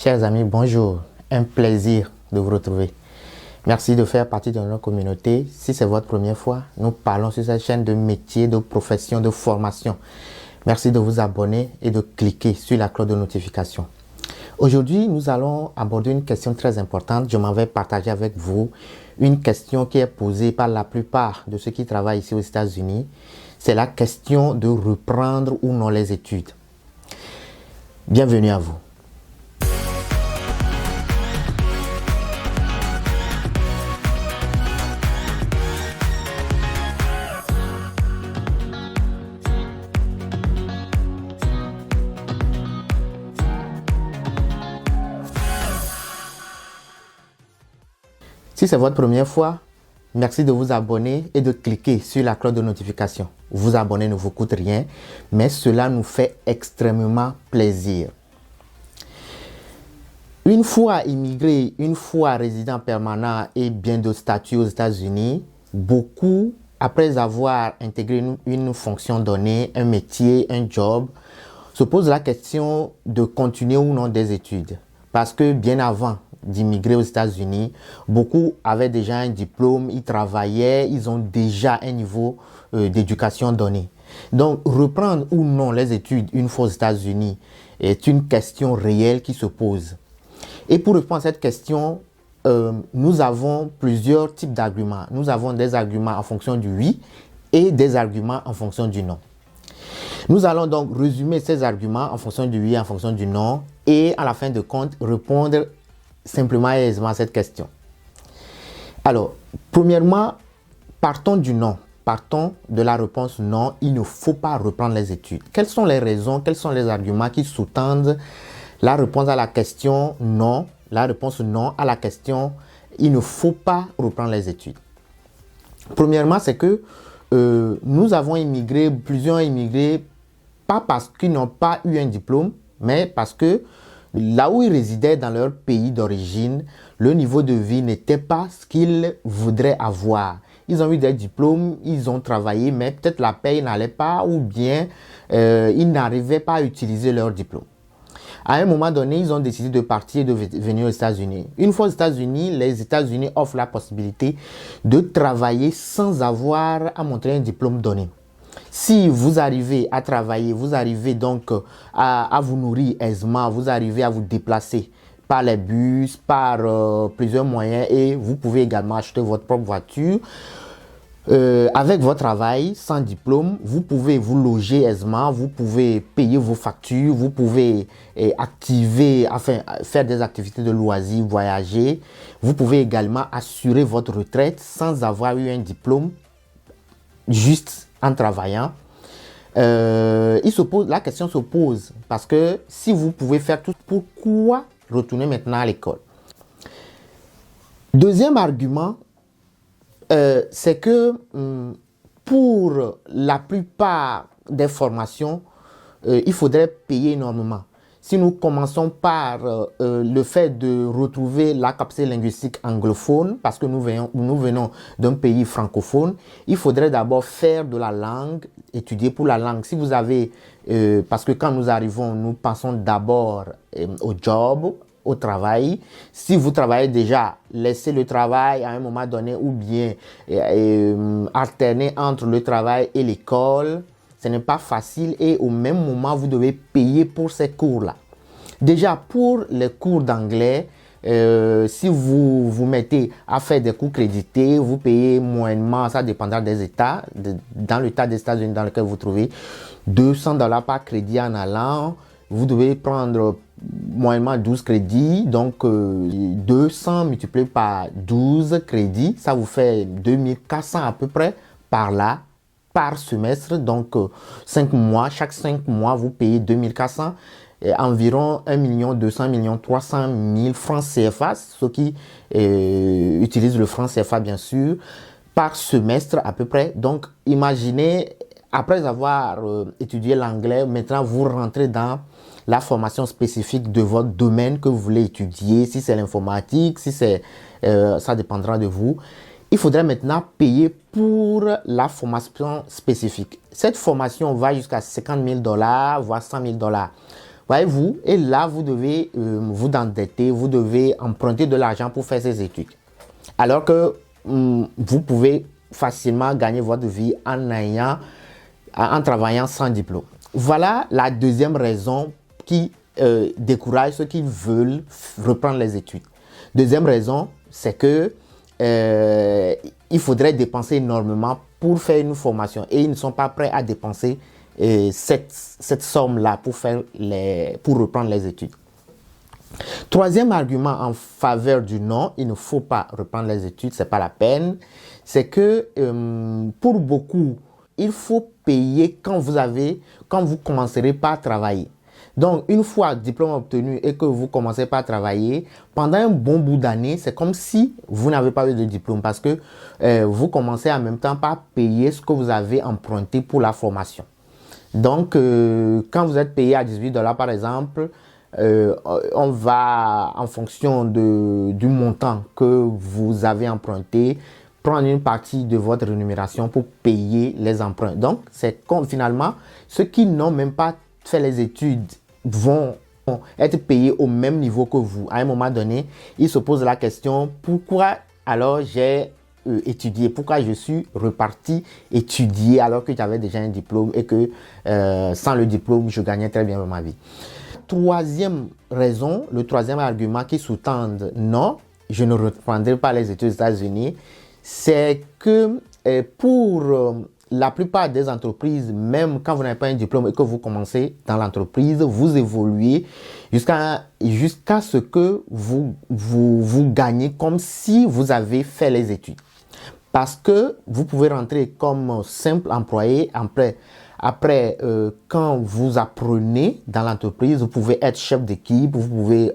Chers amis, bonjour. Un plaisir de vous retrouver. Merci de faire partie de notre communauté. Si c'est votre première fois, nous parlons sur cette chaîne de métiers, de profession, de formation. Merci de vous abonner et de cliquer sur la cloche de notification. Aujourd'hui, nous allons aborder une question très importante. Je m'en vais partager avec vous une question qui est posée par la plupart de ceux qui travaillent ici aux États-Unis. C'est la question de reprendre ou non les études. Bienvenue à vous. Si c'est votre première fois, merci de vous abonner et de cliquer sur la cloche de notification. Vous abonner ne vous coûte rien, mais cela nous fait extrêmement plaisir. Une fois immigré, une fois résident permanent et bien de statut aux États-Unis, beaucoup, après avoir intégré une fonction donnée, un métier, un job, se posent la question de continuer ou non des études. Parce que bien avant d'immigrer aux États-Unis, beaucoup avaient déjà un diplôme, ils travaillaient, ils ont déjà un niveau d'éducation donné. Donc, reprendre ou non les études une fois aux États-Unis est une question réelle qui se pose. Et pour répondre à cette question, nous avons plusieurs types d'arguments. Nous avons des arguments en fonction du oui et des arguments en fonction du non. Nous allons donc résumer ces arguments en fonction du oui et en fonction du non et à la fin de compte répondre simplement et aisément à cette question. Alors, premièrement, partons du non. Partons de la réponse non, il ne faut pas reprendre les études. Quelles sont les raisons, quels sont les arguments qui sous-tendent la réponse à la question non, la réponse non à la question il ne faut pas reprendre les études. Premièrement, c'est que nous avons immigré, plusieurs immigrés, pas parce qu'ils n'ont pas eu un diplôme, mais parce que là où ils résidaient dans leur pays d'origine, le niveau de vie n'était pas ce qu'ils voudraient avoir. Ils ont eu des diplômes, ils ont travaillé, mais peut-être la paye n'allait pas ou bien ils n'arrivaient pas à utiliser leur diplôme. À un moment donné, ils ont décidé de partir et de venir aux États-Unis. Une fois aux États-Unis, les États-Unis offrent la possibilité de travailler sans avoir à montrer un diplôme donné. Si vous arrivez à travailler, vous arrivez donc à vous nourrir aisément, vous arrivez à vous déplacer par les bus, par plusieurs moyens et vous pouvez également acheter votre propre voiture. Avec votre travail, sans diplôme, vous pouvez vous loger aisément, vous pouvez payer vos factures, vous pouvez faire des activités de loisirs, voyager. Vous pouvez également assurer votre retraite sans avoir eu un diplôme, juste en travaillant. La question se pose parce que si vous pouvez faire tout, pourquoi retourner maintenant à l'école? Deuxième argument, c'est que pour la plupart des formations, il faudrait payer énormément. Si nous commençons par le fait de retrouver la capacité linguistique anglophone, parce que nous venons d'un pays francophone, il faudrait d'abord faire de la langue, étudier pour la langue. Si vous avez, parce que quand nous arrivons, nous pensons d'abord au job, au travail. Si vous travaillez déjà, laissez le travail à un moment donné ou bien alterner entre le travail et l'école. Ce n'est pas facile et au même moment, vous devez payer pour ces cours-là. Déjà, pour les cours d'anglais, si vous vous mettez à faire des cours crédités, vous payez moyennement, ça dépendra des États. Dans l'état des États-Unis dans lequel vous vous trouvez, $200 par crédit en allant. Vous devez prendre moyennement 12 crédits, donc 200 multiplié par 12 crédits, ça vous fait 2400 à peu près par là, par semestre, donc 5 mois, chaque 5 mois vous payez 2400, environ 1 200 300 000 francs CFA, ceux qui utilisent le franc CFA bien sûr, par semestre à peu près. Donc imaginez, après avoir étudié l'anglais, maintenant vous rentrez dans la formation spécifique de votre domaine que vous voulez étudier, si c'est l'informatique, si c'est, ça dépendra de vous. Il faudrait maintenant payer pour la formation spécifique. Cette formation va jusqu'à $50 000, voire $100 000. Voyez-vous, et là, vous devez vous endetter, vous devez emprunter de l'argent pour faire ces études. Alors que vous pouvez facilement gagner votre vie en travaillant sans diplôme. Voilà la deuxième raison qui décourage ceux qui veulent reprendre les études. Deuxième raison, c'est que il faudrait dépenser énormément pour faire une formation et ils ne sont pas prêts à dépenser cette somme-là pour reprendre les études. Troisième argument en faveur du non, il ne faut pas reprendre les études, c'est pas la peine, c'est que pour beaucoup, il faut payer quand vous commencerez par travailler. Donc, une fois le diplôme obtenu et que vous commencez par travailler, pendant un bon bout d'année, c'est comme si vous n'avez pas eu de diplôme parce que vous commencez en même temps par payer ce que vous avez emprunté pour la formation. Donc, quand vous êtes payé à $18 par exemple, on va, en fonction du montant que vous avez emprunté, prendre une partie de votre rémunération pour payer les emprunts. Donc, c'est comme finalement, ceux qui n'ont même pas fait les études vont être payés au même niveau que vous. À un moment donné, ils se posent la question, pourquoi alors j'ai étudié, pourquoi je suis reparti étudier alors que j'avais déjà un diplôme et que sans le diplôme, je gagnais très bien ma vie. Troisième raison, le troisième argument qui sous-tend non, je ne reprendrai pas les études aux États-Unis, c'est que pour la plupart des entreprises, même quand vous n'avez pas un diplôme et que vous commencez dans l'entreprise, vous évoluez jusqu'à ce que vous gagnez comme si vous avez fait les études. Parce que vous pouvez rentrer comme simple employé après, quand vous apprenez dans l'entreprise, vous pouvez être chef d'équipe, vous pouvez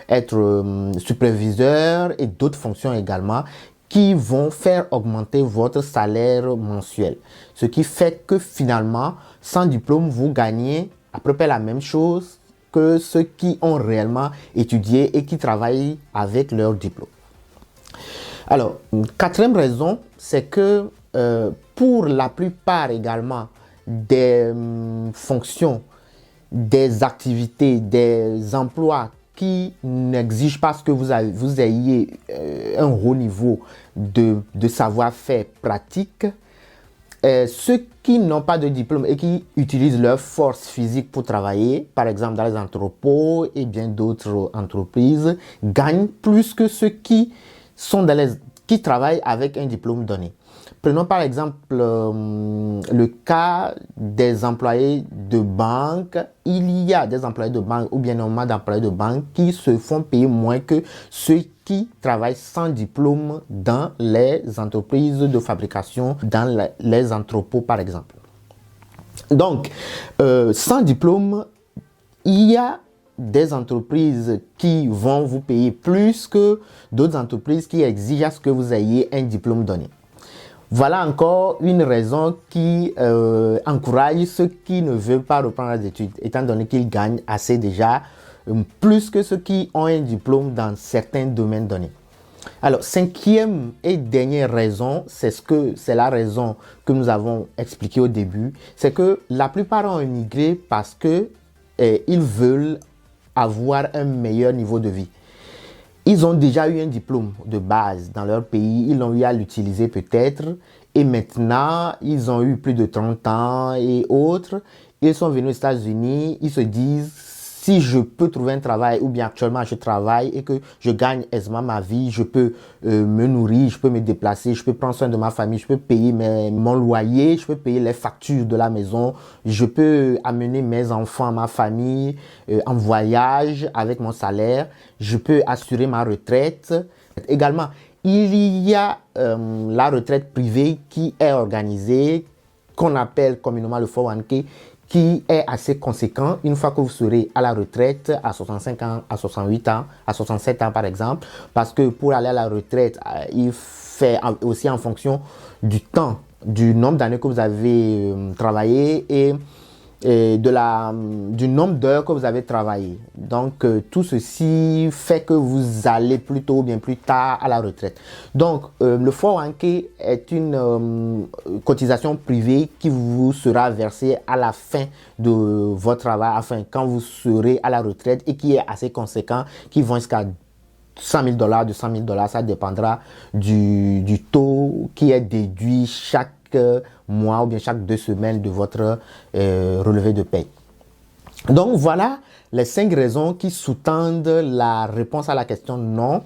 être superviseur et d'autres fonctions également qui vont faire augmenter votre salaire mensuel. Ce qui fait que finalement, sans diplôme, vous gagnez à peu près la même chose que ceux qui ont réellement étudié et qui travaillent avec leur diplôme. Alors, quatrième raison, c'est que pour la plupart également des fonctions, des activités, des emplois qui n'exigent pas que vous ayez un haut niveau de savoir-faire pratique, ceux qui n'ont pas de diplôme et qui utilisent leur force physique pour travailler, par exemple dans les entrepôts et bien d'autres entreprises, gagnent plus que ceux qui travaillent avec un diplôme donné. Prenons par exemple le cas des employés de banque. Il y a des employés de banque ou bien normalement d'employés de banque qui se font payer moins que ceux qui travaillent sans diplôme dans les entreprises de fabrication, dans les entrepôts par exemple. Donc, sans diplôme, il y a des entreprises qui vont vous payer plus que d'autres entreprises qui exigent à ce que vous ayez un diplôme donné. Voilà encore une raison qui encourage ceux qui ne veulent pas reprendre les études, étant donné qu'ils gagnent assez déjà, plus que ceux qui ont un diplôme dans certains domaines donnés. Alors, cinquième et dernière raison, c'est la raison que nous avons expliquée au début, c'est que la plupart ont immigré parce que ils veulent avoir un meilleur niveau de vie. Ils ont déjà eu un diplôme de base dans leur pays, ils l'ont eu à l'utiliser peut-être, et maintenant, ils ont eu plus de 30 ans et autres, ils sont venus aux États-Unis, ils se disent, si je peux trouver un travail, ou bien actuellement je travaille et que je gagne aisément ma vie, je peux me nourrir, je peux me déplacer, je peux prendre soin de ma famille, je peux payer mon loyer, je peux payer les factures de la maison, je peux amener mes enfants, ma famille en voyage avec mon salaire, je peux assurer ma retraite. Également, il y a la retraite privée qui est organisée, qu'on appelle communément le 401k, qui est assez conséquent une fois que vous serez à la retraite à 65 ans, à 68 ans, à 67 ans par exemple, parce que pour aller à la retraite, il fait aussi en fonction du temps, du nombre d'années que vous avez travaillé et du nombre d'heures que vous avez travaillé. Donc, tout ceci fait que vous allez plus tôt ou bien plus tard à la retraite. Donc, le 401k est une cotisation privée qui vous sera versée à la fin de votre travail, enfin, quand vous serez à la retraite et qui est assez conséquent, qui vont jusqu'à $100 000, $200 000, ça dépendra du taux qui est déduit chaque mois ou bien chaque 2 semaines de votre relevé de paie. Donc voilà les 5 raisons qui sous-tendent la réponse à la question non.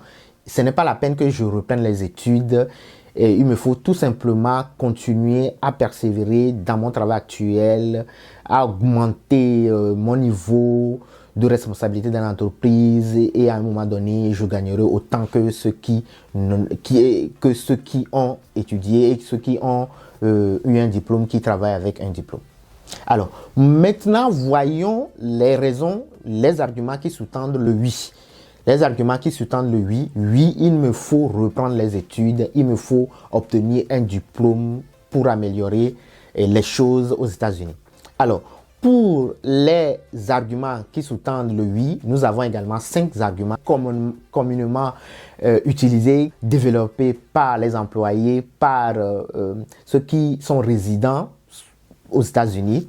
Ce n'est pas la peine que je reprenne les études. Et il me faut tout simplement continuer à persévérer dans mon travail actuel, à augmenter mon niveau de responsabilité dans l'entreprise et à un moment donné, je gagnerai autant que ceux qui ont étudié et ceux qui ont eu un diplôme, qui travaillent avec un diplôme. Alors, maintenant, voyons les raisons, les arguments qui sous-tendent le oui. Les arguments qui sous-tendent le oui. Oui, il me faut reprendre les études, il me faut obtenir un diplôme pour améliorer les choses aux États-Unis. Alors, pour les arguments qui sous-tendent le oui, nous avons également 5 arguments communément utilisés, développés par les employés, par ceux qui sont résidents aux États-Unis.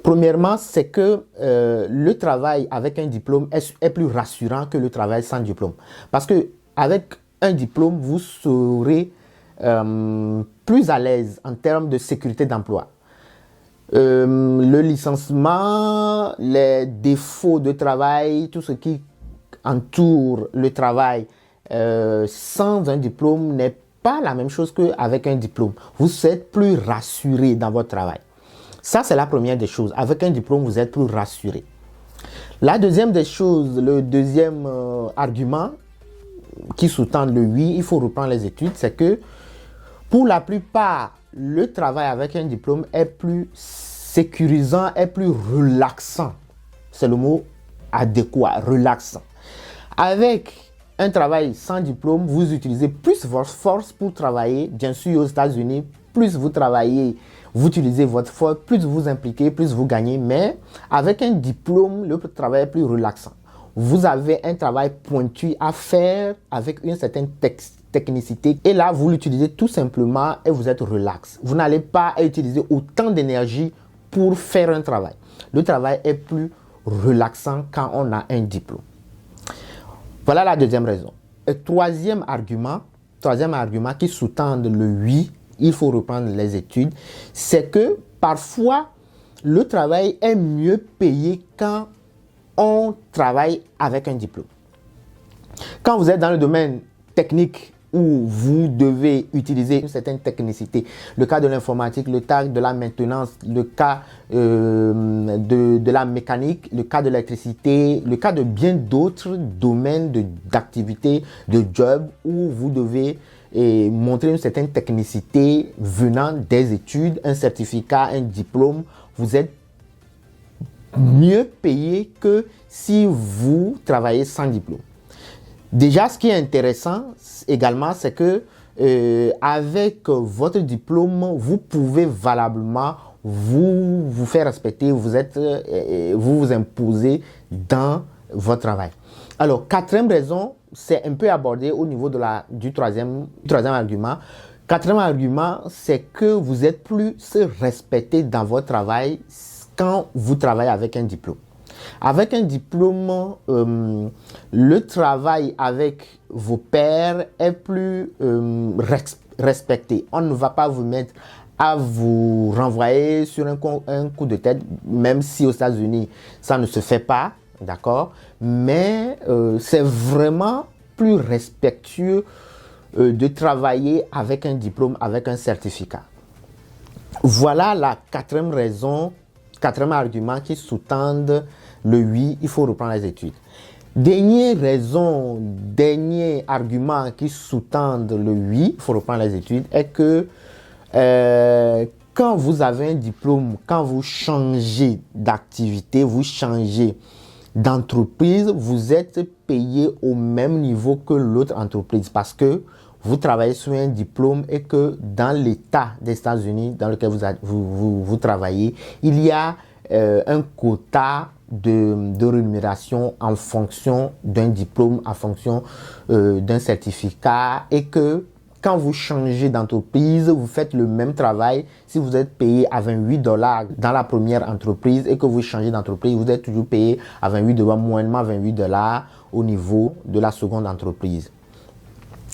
Premièrement, c'est que le travail avec un diplôme est plus rassurant que le travail sans diplôme. Parce que avec un diplôme, vous serez plus à l'aise en termes de sécurité d'emploi. Le licenciement, les défauts de travail, tout ce qui entoure le travail sans un diplôme n'est pas la même chose qu'avec un diplôme. Vous êtes plus rassuré dans votre travail. Ça, c'est la première des choses. Avec un diplôme, vous êtes plus rassuré. La deuxième des choses, le deuxième argument qui sous-tend le oui, il faut reprendre les études, c'est que pour la plupart, le travail avec un diplôme est plus sécurisant, est plus relaxant. C'est le mot adéquat, relaxant. Avec un travail sans diplôme, vous utilisez plus votre force pour travailler. Bien sûr, aux États-Unis, plus vous travaillez, vous utilisez votre force, plus vous impliquez, plus vous gagnez. Mais avec un diplôme, le travail est plus relaxant. Vous avez un travail pointu à faire avec une certaine technicité. Et là, vous l'utilisez tout simplement et vous êtes relax. Vous n'allez pas utiliser autant d'énergie pour faire un travail. Le travail est plus relaxant quand on a un diplôme. Voilà la deuxième raison. Et troisième argument qui sous-tend le oui, il faut reprendre les études, c'est que parfois, le travail est mieux payé quand on travaille avec un diplôme. Quand vous êtes dans le domaine technique où vous devez utiliser une certaine technicité, le cas de l'informatique, le cas de la maintenance, le cas de la mécanique, le cas de l'électricité, le cas de bien d'autres domaines d'activité, de job où vous devez montrer une certaine technicité venant des études, un certificat, un diplôme, vous êtes mieux payé que si vous travaillez sans diplôme. Déjà, ce qui est intéressant également, c'est que avec votre diplôme, vous pouvez valablement vous faire respecter, vous imposer dans votre travail. Alors, quatrième raison, c'est un peu abordé au niveau du troisième argument. Quatrième argument, c'est que vous êtes plus respecté dans votre travail quand vous travaillez avec un diplôme. Avec un diplôme, le travail avec vos pairs est plus respecté. On ne va pas vous mettre à vous renvoyer sur un coup de tête, même si aux États-Unis, ça ne se fait pas, d'accord? Mais c'est vraiment plus respectueux de travailler avec un diplôme, avec un certificat. Voilà la quatrième argument qui sous-tend le oui, il faut reprendre les études. Dernier argument qui sous-tend le oui, il faut reprendre les études, est que quand vous avez un diplôme, quand vous changez d'activité, vous changez d'entreprise, vous êtes payé au même niveau que l'autre entreprise parce que vous travaillez sur un diplôme et que dans l'État des États-Unis dans lequel vous travaillez, il y a un quota de rémunération en fonction d'un diplôme, en fonction d'un certificat, et que quand vous changez d'entreprise, vous faites le même travail. Si vous êtes payé à 28 $ dans la première entreprise et que vous changez d'entreprise, vous êtes toujours payé à 28 $, moyennement 28 $ au niveau de la seconde entreprise.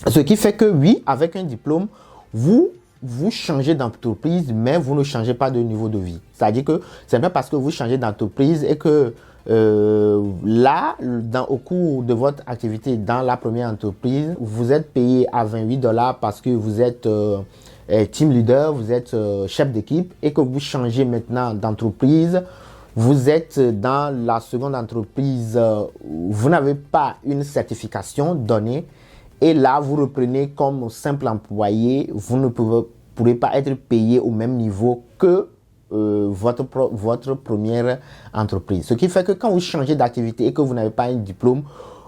Ce qui fait que oui, avec un diplôme, vous changez d'entreprise, mais vous ne changez pas de niveau de vie. C'est-à-dire que c'est pas parce que vous changez d'entreprise et que là, au cours de votre activité dans la première entreprise, vous êtes payé à 28 $ parce que vous êtes team leader, vous êtes chef d'équipe, et que vous changez maintenant d'entreprise. Vous êtes dans la seconde entreprise, vous n'avez pas une certification donnée, et là, vous reprenez comme simple employé. Vous ne pourrez pas être payé au même niveau que votre première entreprise. Ce qui fait que quand vous changez d'activité et que vous n'avez pas un diplôme,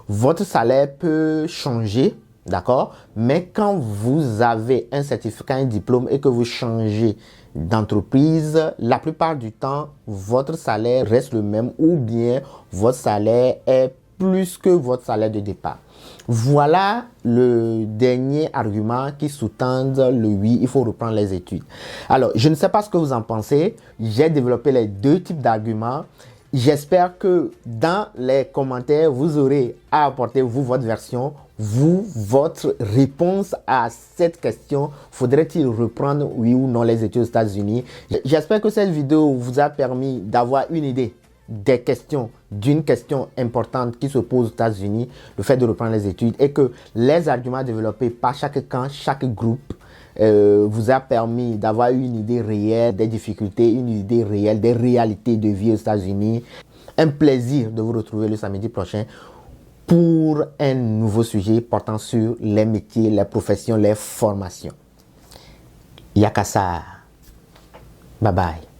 votre salaire peut changer, d'accord? Mais quand vous avez un certificat, un diplôme, et que vous changez d'entreprise, la plupart du temps, votre salaire reste le même, ou bien votre salaire est plus que votre salaire de départ. Voilà le dernier argument qui sous-tend le oui, il faut reprendre les études. Alors, je ne sais pas ce que vous en pensez. J'ai développé les deux types d'arguments. J'espère que dans les commentaires, vous aurez à apporter votre version, votre réponse à cette question. Faudrait-il reprendre, oui ou non, les études aux États-Unis? J'espère que cette vidéo vous a permis d'avoir une idée des questions, d'une question importante qui se pose aux États-Unis, le fait de reprendre les études, et que les arguments développés par chaque camp, chaque groupe, vous a permis d'avoir une idée réelle des difficultés, une idée réelle des réalités de vie aux États-Unis. Un plaisir de vous retrouver le samedi prochain pour un nouveau sujet portant sur les métiers, les professions, les formations. Yakasa. Bye bye.